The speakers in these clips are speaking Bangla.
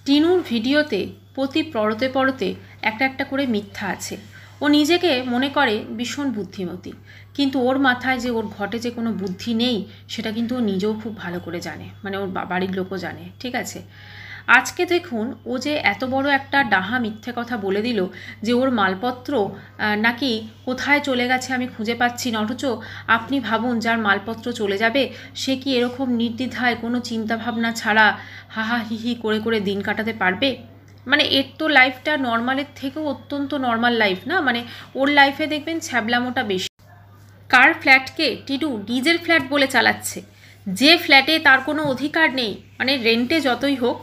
টিনুর ভিডিওতে প্রতি পরতে পরতে একটা একটা করে মিথ্যা আছে। ও নিজেকে মনে করে ভীষণ বুদ্ধিমতী, কিন্তু ওর মাথায় যে ওর ঘটে যে কোনো বুদ্ধি নেই সেটা কিন্তু ও নিজেও খুব ভালো করে জানে, মানে ওর বাড়ির লোকও জানে। ঠিক আছে, আজকে দেখুন ও যে এত বড় একটা ডাহা মিথ্যে কথা বলে দিল যে ওর মালপত্র নাকি কোথায় চলে গেছে আমি খুঁজে পাচ্ছি না। অথচ আপনি ভাবুন, যার মালপত্র চলে যাবে সে কি এরকম নির্দ্বিধায় কোনো চিন্তাভাবনা ছাড়া হাহা হিহি করে করে দিন কাটাতে পারবে? মানে এর তো লাইফটা নর্মালের থেকেও অত্যন্ত নর্মাল লাইফ না, মানে ওর লাইফে দেখবেন ছ্যাবলামোটা বেশি। কার ফ্ল্যাটকে টিনু নিজের ফ্ল্যাট বলে চালাচ্ছে, যে ফ্ল্যাটে তার কোনো অধিকার নেই। মানে রেন্টে যতই হোক,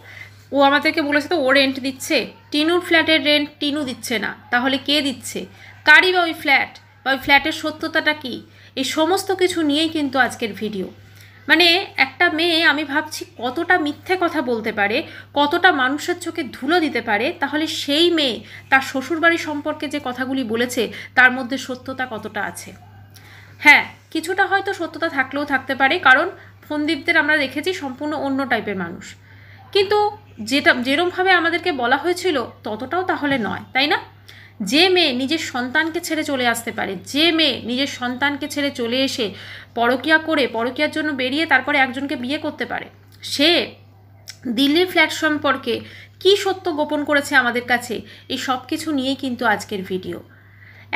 ও আমাদেরকে বলেছে তো ও রেন্ট দিচ্ছে, টিনুর ফ্ল্যাটের রেন্ট টিনু দিচ্ছে না, তাহলে কে দিচ্ছে? কারই বা ওই ফ্ল্যাট, বা ওই ফ্ল্যাটের সত্যতাটা কী? এই সমস্ত কিছু নিয়েই কিন্তু আজকের ভিডিও। মানে একটা মেয়ে, আমি ভাবছি কতটা মিথ্যে কথা বলতে পারে, কতটা মানুষের চোখে ধুলো দিতে পারে, তাহলে সেই মেয়ে তার শ্বশুরবাড়ি সম্পর্কে যে কথাগুলি বলেছে তার মধ্যে সত্যতা কতটা আছে। হ্যাঁ, কিছুটা হয়তো সত্যতা থাকলেও থাকতে পারে, কারণ ফোনদীপদের আমরা দেখেছি সম্পূর্ণ অন্য টাইপের মানুষ, কিন্তু যেরমভাবে আমাদেরকে বলা হয়েছিল ততটাও তাহলে নয়, তাই না? যে মেয়ে নিজের সন্তানকে ছেড়ে চলে আসতে পারে, যে মেয়ে নিজের সন্তানকে ছেড়ে চলে এসে পরকীয়া করে, পরকীয়ার জন্য বেরিয়ে তারপরে একজনকে বিয়ে করতে পারে, সে দিল্লির ফ্ল্যাট সম্পর্কে কি সত্য গোপন করেছে আমাদের কাছে, এই সব কিছু নিয়েই কিন্তু আজকের ভিডিও।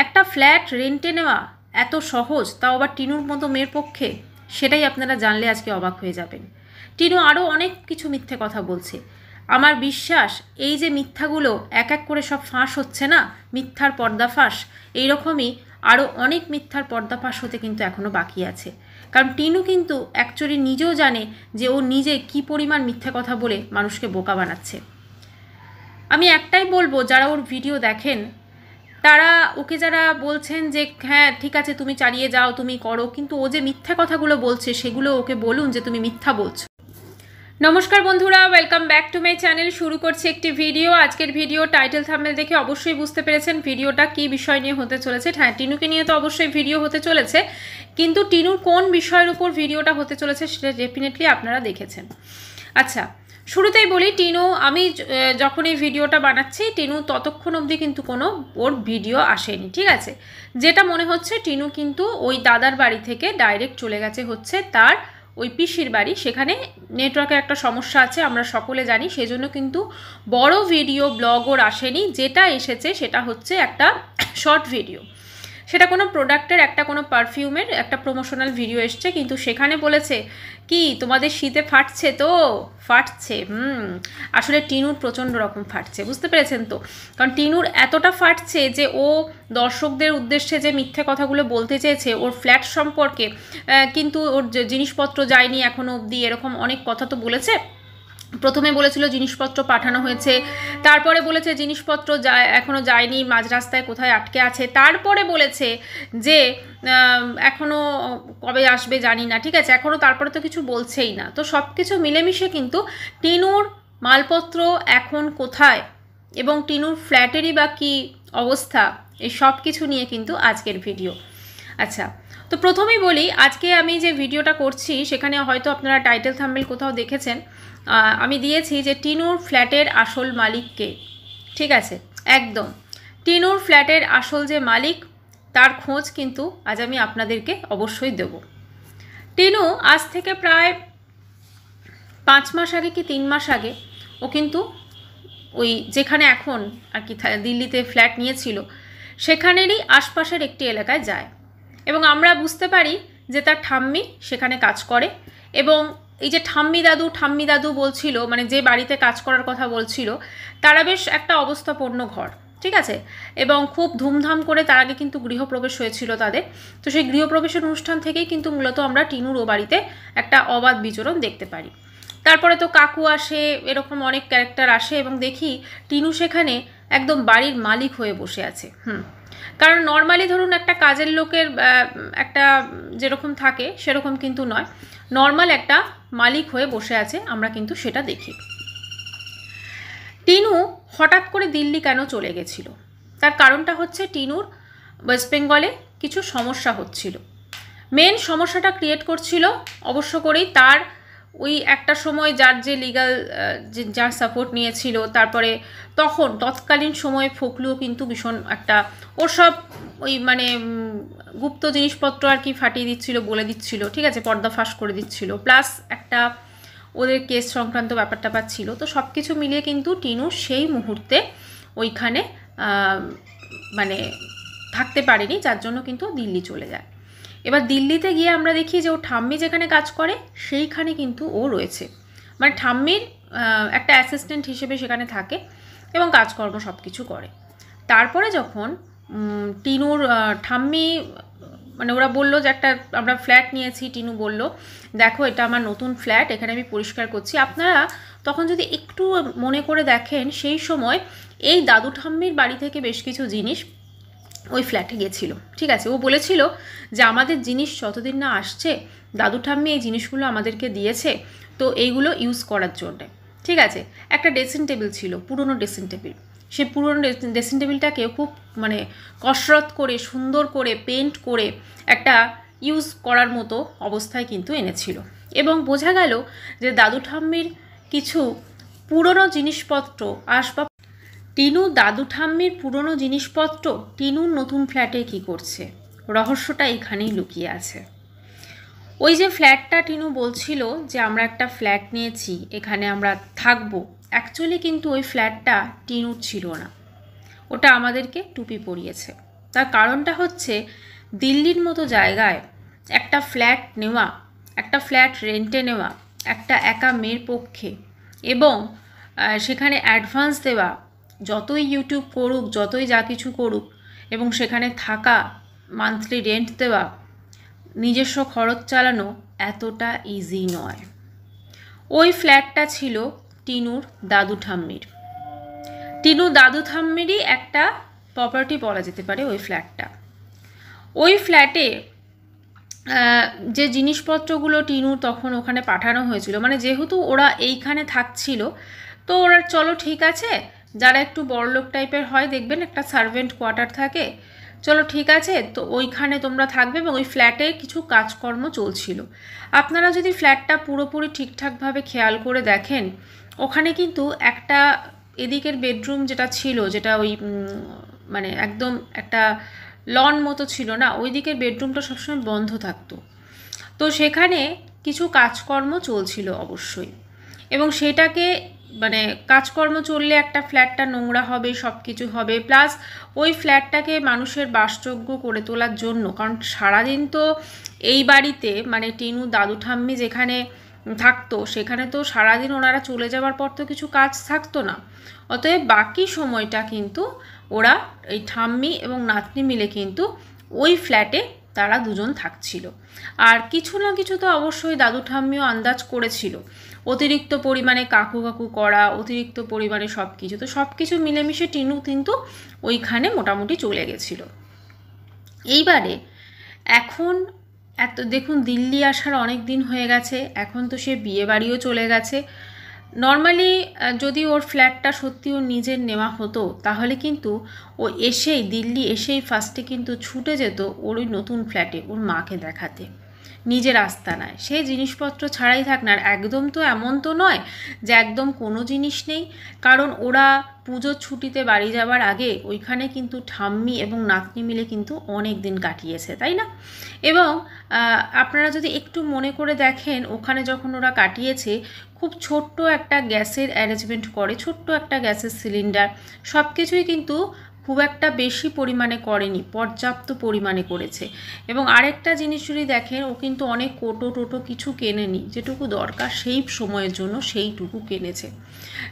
একটা ফ্ল্যাট রেন্টে নেওয়া এত সহজ, তাও আবার টিনুর মতো মেয়ের পক্ষে, সেটাই আপনারা জানলে আজকে অবাক হয়ে যাবেন। টিনু আরও অনেক কিছু মিথ্যে কথা বলছে। আমার বিশ্বাস এই যে মিথ্যাগুলো এক এক করে সব ফাঁস হচ্ছে না, মিথ্যার পর্দাফাঁস, এইরকমই আরও অনেক মিথ্যার পর্দাফাঁস হতে কিন্তু এখনও বাকি আছে। কারণ টিনু কিন্তু অ্যাকচুয়ালি নিজেও জানে যে ও নিজে কী পরিমাণ মিথ্যে কথা বলে মানুষকে বোকা বানাচ্ছে। আমি একটাই বলবো, যারা ওর ভিডিও দেখেন তারা ওকে যারা বলছেন যে হ্যাঁ ঠিক আছে তুমি চালিয়ে যাও, তুমি করো, কিন্তু ও যে মিথ্যা কথাগুলো বলছে সেগুলো ওকে বলুন যে তুমি মিথ্যা বলছো। নমস্কার বন্ধুরা, welcome back to my channel. শুরু করছি একটি ভিডিও। আজকের ভিডিও টাইটেল থাম্বনেল দেখে অবশ্যই বুঝতে পেরেছেন ভিডিওটা কী বিষয় নিয়ে হতে চলেছে। হ্যাঁ, টিনুকে নিয়ে তো অবশ্যই ভিডিও হতে চলেছে, কিন্তু টিনুর কোন বিষয়ের উপর ভিডিওটা হতে চলেছে সেটা ডেফিনেটলি আপনারা দেখেছেন। আচ্ছা, শুরুতেই বলি, টিনু আমি যখন এই ভিডিওটা বানাচ্ছি টিনু ততক্ষণ অবধি কিন্তু কোনো ওর ভিডিও আসেনি। ঠিক আছে, যেটা মনে হচ্ছে টিনু কিন্তু ওই দাদার বাড়ি থেকে ডাইরেক্ট চলে গেছে হচ্ছে তার ওই পিসির বাড়ি। সেখানে নেটওয়ার্কের একটা সমস্যা আছে আমরা সকলে জানি, সেজন্য কিন্তু বড় ভিডিও ব্লগ ওর আসেনি। যেটা এসেছে সেটা হচ্ছে একটা শর্ট ভিডিও, সেটা কোনো প্রোডাক্টের, একটা কোনো পারফিউমের একটা প্রমোশনাল ভিডিও এসছে, কিন্তু সেখানে বলেছে কি তোমাদের শীতে ফাটছে তো ফাটছে। আসলে টিনুর প্রচণ্ড রকম ফাটছে, বুঝতে পেরেছেন তো? কারণ টিনুর এতটা ফাটছে যে ও দর্শকদের উদ্দেশ্যে যে মিথ্যে কথাগুলো বলতে চেয়েছে ওর ফ্ল্যাট সম্পর্কে, কিন্তু ওর জিনিসপত্র যায়নি এখনও অবধি, এরকম অনেক কথা তো বলেছে। প্রথমে বলেছিল জিনিসপত্র পাঠানো হয়েছে, তারপরে বলেছে জিনিসপত্র এখনও যায়নি, মাঝ রাস্তায় কোথায় আটকে আছে, তারপরে বলেছে যে এখনও কবে আসবে জানি না। ঠিক আছে, এখনও তারপরে তো কিছু বলছেই না। তো সব কিছু মিলেমিশে কিন্তু টিনুর মালপত্র এখন কোথায় এবং টিনুর ফ্ল্যাটেরই বা কী অবস্থা, এই সব কিছু নিয়ে কিন্তু আজকের ভিডিও। আচ্ছা, তো প্রথমেই বলি, আজকে আমি যে ভিডিওটা করছি সেখানে হয়তো আপনারা টাইটেল থাম্বনেল কোথাও দেখেছেন, আমি দিয়েছি যে টিনুর ফ্ল্যাটের আসল মালিককে। ঠিক আছে, একদম টিনুর ফ্ল্যাটের আসল যে মালিক তার খোঁজ কিন্তু আজ আমি আপনাদেরকে অবশ্যই দেব। টিনু আজ থেকে প্রায় 5 মাস আগে কি 3 মাস আগে ও কিন্তু ওই যেখানে এখন আর কি দিল্লিতে ফ্ল্যাট নিয়েছিল সেখানেরই আশপাশের একটি এলাকায় যায়, এবং আমরা বুঝতে পারি যে তার ঠাম্মি সেখানে কাজ করে। এবং এই যে ঠাম্মি দাদু বলছিল, মানে যে বাড়িতে কাজ করার কথা বলছিল, তারা বেশ একটা অবস্থাপন্ন ঘর। ঠিক আছে, এবং খুব ধুমধাম করে তার আগে কিন্তু গৃহপ্রবেশ হয়েছিল তাদের। তো সেই গৃহপ্রবেশের অনুষ্ঠান থেকেই কিন্তু মূলত আমরা টিনুর ও বাড়িতে একটা অবাধ বিচরণ দেখতে পারি। তারপরে তো কাকু আসে, এরকম অনেক ক্যারেক্টার আসে, এবং দেখি টিনু সেখানে একদম বাড়ির মালিক হয়ে বসে আছে। কারণ নর্মালি ধরুন একটা কাজের লোকের একটা যেরকম থাকে সেরকম কিন্তু নয়, নর্মাল একটা মালিক হয়ে বসে আছে, আমরা কিন্তু সেটা দেখি। টিনু হঠাৎ করে দিল্লি কেন চলে গেছিল, তার কারণটা হচ্ছে টিনুর ওয়েস্ট বেঙ্গলে কিছু সমস্যা হচ্ছিল। মেন সমস্যাটা ক্রিয়েট করছিল অবশ্য করেই তার ওই একটা সময় যার যে লিগাল যার সাপোর্ট নিয়েছিল, তারপরে তৎকালীন সময়ে ফখলুও কিন্তু ভীষণ একটা ওসব ওই মানে গুপ্ত জিনিসপত্র আর কি ফাটিয়ে দিচ্ছিল, বলে দিচ্ছিল, ঠিক আছে, পর্দা ফাঁস করে দিচ্ছিল, প্লাস একটা ওদের কেস সংক্রান্ত ব্যাপারটা ছিল। তো সব কিছু মিলিয়ে কিন্তু টিনু সেই মুহূর্তে ওইখানে মানে থাকতে পারেনি, যার জন্য কিন্তু দিল্লি চলে যায়। এবার দিল্লিতে গিয়ে আমরা দেখি যে ও ঠাম্মি যেখানে কাজ করে সেইখানে কিন্তু ও রয়েছে, মানে ঠাম্মির একটা অ্যাসিস্ট্যান্ট হিসেবে সেখানে থাকে এবং কাজকর্ম সব কিছু করে। তারপরে যখন টিনুর ঠাম্মি মানে ওরা বললো যে একটা আমরা ফ্ল্যাট নিয়েছি, টিনু বলল দেখো এটা আমার নতুন ফ্ল্যাট, এখানে আমি পরিষ্কার করছি। আপনারা তখন যদি একটু মনে করে দেখেন, সেই সময় এই দাদু ঠাম্মির বাড়ি থেকে বেশ কিছু জিনিস ওই ফ্ল্যাটে গেছিলো, ঠিক আছে। ও বলেছিল যে আমাদের জিনিস যতদিন না আসছে, দাদু ঠাম্মি এই জিনিসগুলো আমাদেরকে দিয়েছে, তো এইগুলো ইউজ করার জন্যে, ঠিক আছে। একটা ড্রেসিং টেবিল ছিল, পুরনো ড্রেসিং টেবিল, সেই পুরনো ড্রেসিং টেবিলটাকে খুব মানে কসরত করে সুন্দর করে পেন্ট করে একটা ইউজ করার মতো অবস্থায় কিন্তু এনেছিল। এবং বোঝা গেল যে দাদু ঠাম্মির কিছু পুরনো জিনিসপত্র আসবাব, টিনু দাদু ঠাম্মির পুরনো জিনিসপত্র টিনুর নতুন ফ্ল্যাটে কি করছে, রহস্যটা এখানেই লুকিয়ে আছে। ওই যে ফ্ল্যাটটা টিনু বলছিল যে আমরা একটা ফ্ল্যাট নিয়েছি, এখানে আমরা থাকবো, অ্যাকচুয়ালি কিন্তু ওই ফ্ল্যাটটা টিনুর ছিল না, ওটা আমাদেরকে টুপি পরিয়েছে। তার কারণটা হচ্ছে দিল্লির মতো জায়গায় একটা ফ্ল্যাট নেওয়া, একটা ফ্ল্যাট রেন্টে নেওয়া একটা একা মেয়ের পক্ষে, এবং সেখানে অ্যাডভান্স দেওয়া, যতই ইউটিউব করুক, যতই যা কিছু করুক, এবং সেখানে থাকা, মান্থলি রেন্ট দেওয়া, নিজস্ব খরচ চালানো এতটা ইজি নয়। ওই ফ্ল্যাটটা ছিল টিনুর দাদু ঠাম্মির, টিনু দাদু ঠাম্মিরই একটা প্রপার্টি বলা যেতে পারে ওই ফ্ল্যাটটা। ওই ফ্ল্যাটে যে জিনিসপত্রগুলো টিনু তখন ওখানে পাঠানো হয়েছিল, মানে যেহেতু ওরা এইখানে থাকছিল, তো ওরা চলো ঠিক আছে, যারা একটু বড়লোক টাইপের হয় দেখবেন একটা সার্ভেন্ট কোয়ার্টার থাকে, চলো ঠিক আছে, তো ওইখানে তোমরা থাকবে, এবং ওই ফ্ল্যাটে কিছু কাজকর্ম চলছিল। আপনারা যদি ফ্ল্যাটটা পুরোপুরি ঠিকঠাকভাবে খেয়াল করে দেখেন, ওখানে কিন্তু একটা এদিকের বেডরুম যেটা ছিল, যেটা ওই মানে একদম একটা লন মতো ছিল না, ওই দিকের বেডরুমটা সবসময় বন্ধ থাকতো। তো সেখানে কিছু কাজকর্ম চলছিল অবশ্যই, এবং সেটাকে মানে কাজকর্ম চললে একটা ফ্ল্যাটটা নোংরা হবে, সব কিছু হবে, প্লাস ওই ফ্ল্যাটটাকে মানুষের বাসযোগ্য করে তোলার জন্য, কারণ সারাদিন তো এই বাড়িতে মানে টিনু দাদু ঠাম্মি যেখানে থাকতো সেখানে তো সারাদিন ওনারা চলে যাওয়ার পর তো কিছু কাজ থাকতো না, অতএব বাকি সময়টা কিন্তু ওরা এই ঠাম্মি এবং নাতনি মিলে কিন্তু ওই ফ্ল্যাটে তারা দুজন থাকছিল। আর কিছু না কিছু তো অবশ্যই দাদু ঠাম্মিও আন্দাজ করেছিল, অতিরিক্ত পরিমাণে কাকু কাকু করা, অতিরিক্ত পরিমাণে সব কিছু, তো সব কিছু মিলেমিশে টিনু কিন্তু ওইখানে মোটামুটি চলে গেছিল। এইবারে এখন দেখুন দিল্লি আসার অনেক দিন হয়ে গেছে, এখন তো সে বিয়ে বাড়িও চলে গেছে। নর্মালি যদি ওর ফ্ল্যাটটা সত্যি ওর নিজের নেওয়া হতো, তাহলে কিন্তু ও এসেই দিল্লি এসেই ফার্স্টে কিন্তু ছুটে যেত ওর ওই নতুন ফ্ল্যাটে ওর মাকে দেখাতে, নিজের আস্তানায়, সেই জিনিসপত্র ছাড়াই থাক না। আর একদম তো এমন তো নয় যে একদম কোনো জিনিস নেই, কারণ ওরা পুজোর ছুটিতে বাড়ি যাওয়ার আগে ওইখানে কিন্তু ঠাম্মি এবং নাতনি মিলে কিন্তু অনেক দিন কাটিয়েছে, তাই না? এবং আপনারা যদি একটু মনে করে দেখেন, ওখানে যখন ওরা কাটিয়েছে, খুব ছোট্ট একটা গ্যাসের অ্যারেঞ্জমেন্ট করে, ছোট্ট একটা গ্যাসের সিলিন্ডার, সব কিছুই কিন্তু খুব একটা বেশি পরিমাণে করেনি, পর্যাপ্ত পরিমাণে করেছে। এবং আরেকটা জিনিস যদি দেখেন, ও কিন্তু অনেক কোটো টোটো কিছু কেনেনি, যেটুকু দরকার সেই সময়ের জন্য সেইটুকু কিনেছে,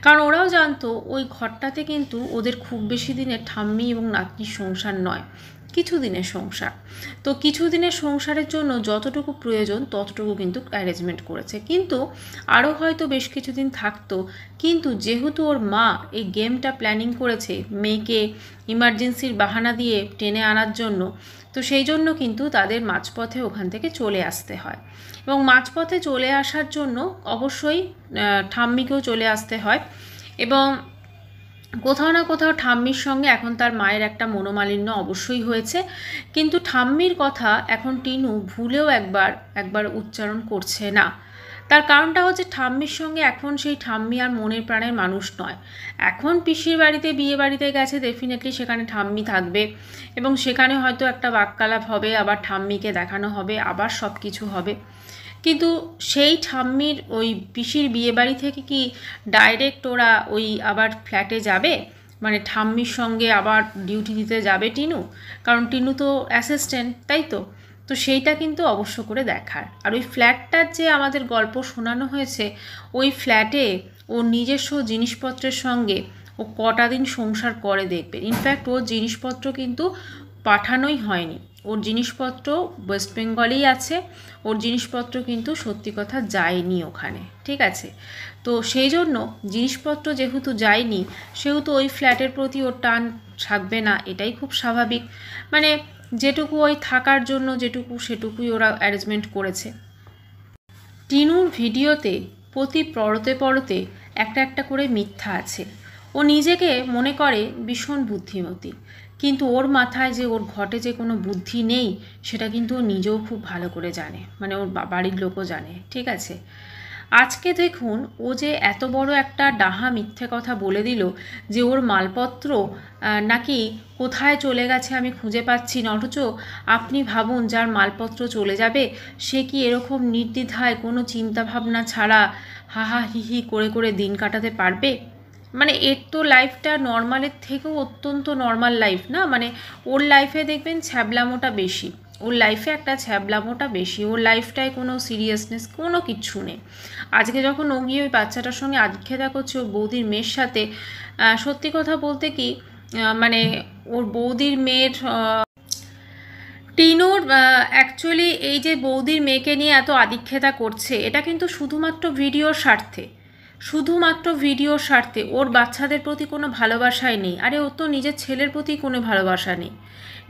কারণ ওরাও জানতো ওই ঘরটাতে কিন্তু ওদের খুব বেশি দিনের ঠাম্মি এবং নাতনির সংসার নয়, কিছু দিনের সংসার। তো কিছু দিনের সংসারের জন্য যতটুকু প্রয়োজন ততটুকু কিন্তু অ্যারেঞ্জমেন্ট করেছে, কিন্তু আরও হয়তো বেশ কিছুদিন থাকতো, কিন্তু যেহেতু ওর মা এই গেমটা প্ল্যানিং করেছে মেয়েকে ইমার্জেন্সির বাহানা দিয়ে টেনে আনার জন্য, তো সেই জন্য কিন্তু তাদের মাঝপথে ওখান থেকে চলে আসতে হয়। এবং মাঝপথে চলে আসার জন্য অবশ্যই ঠাম্মিকেও চলে আসতে হয়, এবং কোথাও না কোথাও ঠাম্মির সঙ্গে এখন তার মায়ের একটা মনোমালিন্য অবশ্যই হয়েছে, কিন্তু ঠাম্মির কথা এখন টিনু ভুলেও একবার উচ্চারণ করছে না, তার কারণটা হচ্ছে ঠাম্মির সঙ্গে এখন সেই ঠাম্মি আর মনের প্রাণের মানুষ নয়। এখন পিসির বাড়িতে বিয়ে বাড়িতে গেছে, ডেফিনেটলি সেখানে ঠাম্মি থাকবে এবং সেখানে হয়তো একটা বাক্যালাপ হবে, আবার ঠাম্মিকে দেখানো হবে, আবার সব কিছু হবে। কিন্তু সেই ঠাম্মির ওই পিসির বিয়ে বাড়ি থেকে কি ডাইরেক্ট ওরা ওই আবার ফ্ল্যাটে যাবে, মানে ঠাম্মির সঙ্গে আবার ডিউটি দিতে যাবে টিনু? কারণ টিনু তো অ্যাসিস্ট্যান্ট, তাই তো? তো সেইটা কিন্তু অবশ্য করে দেখার। আর ওই ফ্ল্যাটটার যে আমাদের গল্প শোনানো হয়েছে, ওই ফ্ল্যাটে ওর নিজস্ব জিনিসপত্রের সঙ্গে ও কটা দিন সংসার করে দেখবে। ইনফ্যাক্ট ওর জিনিসপত্র কিন্তু পাঠানোই হয়নি, ওর জিনিসপত্র ওয়েস্ট বেঙ্গলেই আছে, ওর জিনিসপত্র কিন্তু সত্যি কথা যায়নি ওখানে, ঠিক আছে? তো সেই জন্য জিনিসপত্র যেহেতু যায়নি, সেহেতু ওই ফ্ল্যাটের প্রতি ওর টান থাকবে না, এটাই খুব স্বাভাবিক। মানে যেটুকু ওই থাকার জন্য যেটুকু, সেটুকুই ওরা অ্যারেঞ্জমেন্ট করেছে। টিনুর ভিডিওতে প্রতি পরতে পরতে একটা একটা করে মিথ্যা আছে। ও নিজেকে মনে করে ভীষণ বুদ্ধিমতী, কিন্তু ওর মাথায় যে ওর ঘটে যে কোনো বুদ্ধি নেই, সেটা কিন্তু ও নিজেও খুব ভালো করে জানে, মানে ওর বাড়ির লোকও জানে, ঠিক আছে? আজকে দেখুন, ও যে এত বড় একটা ডাহা মিথ্যে কথা বলে দিল যে ওর মালপত্র নাকি কোথায় চলে গেছে আমি খুঁজে পাচ্ছি না। অথচ আপনি ভাবুন, যার মালপত্র চলে যাবে সে কি এরকম নির্দ্বিধায় কোনো চিন্তাভাবনা ছাড়া হাহা হিহি করে করে দিন কাটাতে পারবে? মানে এর তো লাইফটা নর্মালের থেকেও অত্যন্ত নর্মাল লাইফ না? মানে ওর লাইফে দেখবেন ছ্যাবলামোটা বেশি, ওর লাইফে একটা ছ্যাবলামোটা বেশি, ওর লাইফটায় কোনো সিরিয়াসনেস কোনো কিচ্ছু নেই। আজকে যখন ও গিয়ে ওই বাচ্চাটার সঙ্গে আদিক্ষেতা করছে ওর বৌদির মেয়ের সাথে, সত্যি কথা বলতে কি, মানে ওর বৌদির মেয়ের টিনুর অ্যাকচুয়ালি এই যে বৌদির মেয়েকে নিয়ে এত আদিক্ষেতা করছে, এটা কিন্তু শুধুমাত্র ভিডিওর স্বার্থে, শুধুমাত্র ভিডিওর স্বার্থে। ওর বাচ্চাদের প্রতি কোনো ভালোবাসাই নেই। আরে ওর তো নিজের ছেলের প্রতি কোনো ভালোবাসা নেই,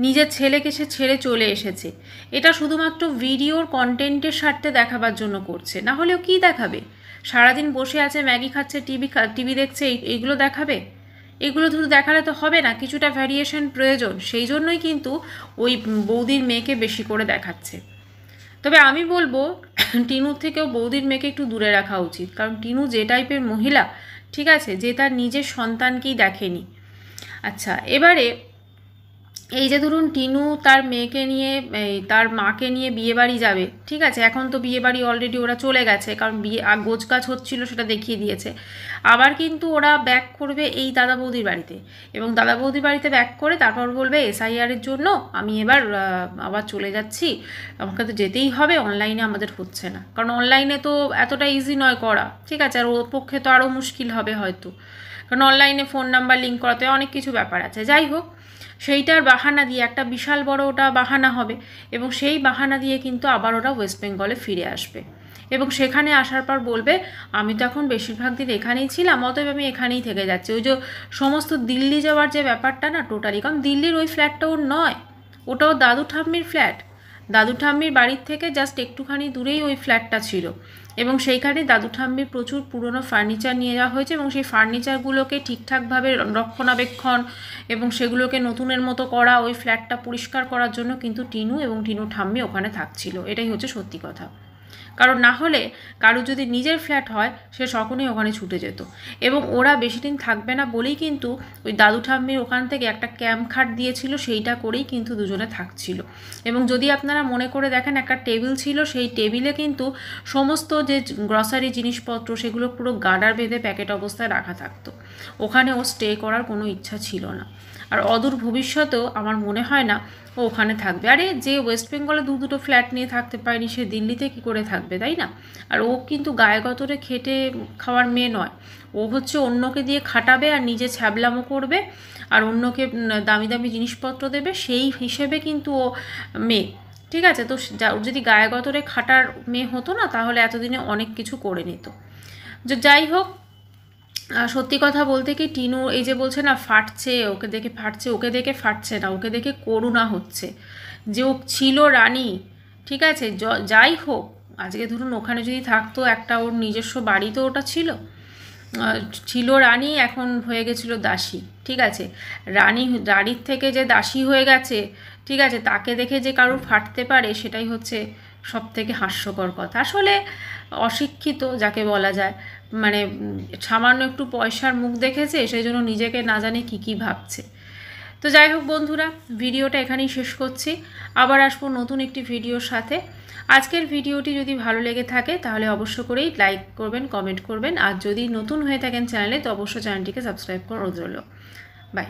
নিজের ছেলেকে সে ছেড়ে চলে এসেছে। এটা শুধুমাত্র ভিডিওর কন্টেন্টের স্বার্থে দেখাবার জন্য করছে, না হলেও কি দেখাবে? সারাদিন বসে আছে, ম্যাগি খাচ্ছে, টিভি দেখছে, এইগুলো দেখাবে? এগুলো শুধু দেখালে তো হবে না, কিছুটা ভ্যারিয়েশন প্রয়োজন। সেই জন্যই কিন্তু ওই বৌদির মেয়েকে বেশি করে দেখাচ্ছে। তবে আমি বলবো টিনুর থেকেও বৌদির মেয়েকে একটু দূরে রাখা উচিত, কারণ টিনু যে টাইপের মহিলা, ঠিক আছে, যে তার নিজের সন্তানকেই দেখেনি। আচ্ছা, এবারে এই যে ধরুন টিনু তার মেয়েকে নিয়ে, তার মাকে নিয়ে বিয়ে বাড়ি যাবে, ঠিক আছে? এখন তো বিয়ে বাড়ি অলরেডি ওরা চলে গেছে, কারণ বিয়ে গোছগাছ হচ্ছিল সেটা দেখিয়ে দিয়েছে। আবার কিন্তু ওরা ব্যাক করবে এই দাদা বৌদির বাড়িতে, এবং দাদা বৌদির বাড়িতে ব্যাক করে তারপর বলবে এসআইআরের জন্য আমি এবার আবার চলে যাচ্ছি, আমাকে তো যেতেই হবে, অনলাইনে আমাদের হচ্ছে না। কারণ অনলাইনে তো এতটা ইজি নয় করা, ঠিক আছে? আর ওর পক্ষে তো আরও মুশকিল হবে হয়তো, কারণ অনলাইনে ফোন নাম্বার লিঙ্ক করাতে অনেক কিছু ব্যাপার আছে। যাই হোক, সেইটার বাহানা দিয়ে একটা বিশাল বড় ওটা বাহানা হবে, এবং সেই বাহানা দিয়ে কিন্তু আবার ওরা ওয়েস্ট বেঙ্গলে ফিরে আসবে, এবং সেখানে আসার পর বলবে আমি তো এখন বেশিরভাগ দিন এখানেই ছিলাম, অতএব আমি এখানেই থেকে যাচ্ছি। ওই যে সমস্ত দিল্লি যাওয়ার যে ব্যাপারটা না, টোটালি, কারণ দিল্লির ওই ফ্ল্যাটটা ওর নয়, ওটা ওর দাদু ঠাম্মির ফ্ল্যাট। দাদু ঠাম্মির বাড়ির থেকে জাস্ট একটুখানি দূরেই ওই ফ্ল্যাটটা ছিল, এবং সেইখানে দাদু ঠাম্মির প্রচুর পুরনো ফার্নিচার নিয়ে যাওয়া হয়েছে, এবং সেই ফার্নিচারগুলোকে ঠিকঠাকভাবে রক্ষণাবেক্ষণ এবং সেগুলোকে নতুনের মতো করা, ওই ফ্ল্যাটটা পরিষ্কার করার জন্য কিন্তু টিনু এবং টিনু ঠাম্মি ওখানে থাকছিল। এটাই হচ্ছে সত্যি কথা। কারণ না হলে কারো যদি নিজের ফ্ল্যাট হয় সে সকলেই ওখানে ছুটে যেত, এবং ওরা বেশি দিন থাকবে না বলেই কিন্তু ওই দাদু ঠাম্মির ওখান থেকে একটা ক্যাম্প খাট দিয়েছিল, সেইটা করেই কিন্তু দুজনে থাকছিল। এবং যদি আপনারা মনে করে দেখেন, একটা টেবিল ছিল, সেই টেবিলে কিন্তু সমস্ত যে গ্রসারি জিনিসপত্র সেগুলো পুরো গার্ডার বেঁধে প্যাকেট অবস্থায় রাখা থাকতো। ওখানে ও স্টে করার কোনো ইচ্ছা ছিল না, আর অদূর ভবিষ্যতেও আমার মনে হয় না ও ওখানে থাকবে। আরে যে ওয়েস্ট বেঙ্গলে দুটো ফ্ল্যাট নিয়ে থাকতে পারেনি, সে দিল্লিতে কী করে থাকবে, তাই না? আর ও কিন্তু গায়ে গতরে খেটে খাওয়ার মেয়ে নয়, ও হচ্ছে অন্যকে দিয়ে খাটাবে আর নিজে ছ্যাবলামো করবে আর অন্যকে দামি দামি জিনিসপত্র দেবে, সেই হিসেবে কিন্তু ও মেয়ে, ঠিক আছে? তো যদি গায়ে গতরে খাটার মেয়ে হতো না, তাহলে এতদিনে অনেক কিছু করে নিত। যাই হোক, সত্যি কথা বলতে কি, টিনু এই যে বলছে না ফাটছে, ওকে দেখে ফাটছে, ওকে দেখে ফাটছে না, ওকে দেখে করুণা হচ্ছে যে ও ছিল রানী, ঠিক আছে? যাই হোক, আজকে ধরুন ওখানে যদি থাকতো, একটা ওর নিজস্ব বাড়ি তো ওটা ছিল, ছিল রানী, এখন হয়ে গেছিল দাসী, ঠিক আছে? রানীর থেকে যে দাসী হয়ে গেছে, ঠিক আছে, তাকে দেখে যে কারোর ফাটতে পারে, সেটাই হচ্ছে সবথেকে হাস্যকর কথা। আসলে অশিক্ষিত যাকে বলা যায়, মানে সামান্য একটু পয়সার মুখ দেখেছে, সেই জন্য নিজেকে না জানি কী ভাবছে। তো যাই হোক বন্ধুরা, ভিডিওটা এখানেই শেষ করছি। আবার আসবো নতুন একটি ভিডিওর সাথে। আজকের ভিডিওটি যদি ভালো লেগে থাকে তাহলে অবশ্য করেই লাইক করবেন, কমেন্ট করবেন, আর যদি নতুন হয়ে থাকেন চ্যানেলে তো অবশ্যই চ্যানেলটিকে সাবস্ক্রাইব করে রইল। বাই।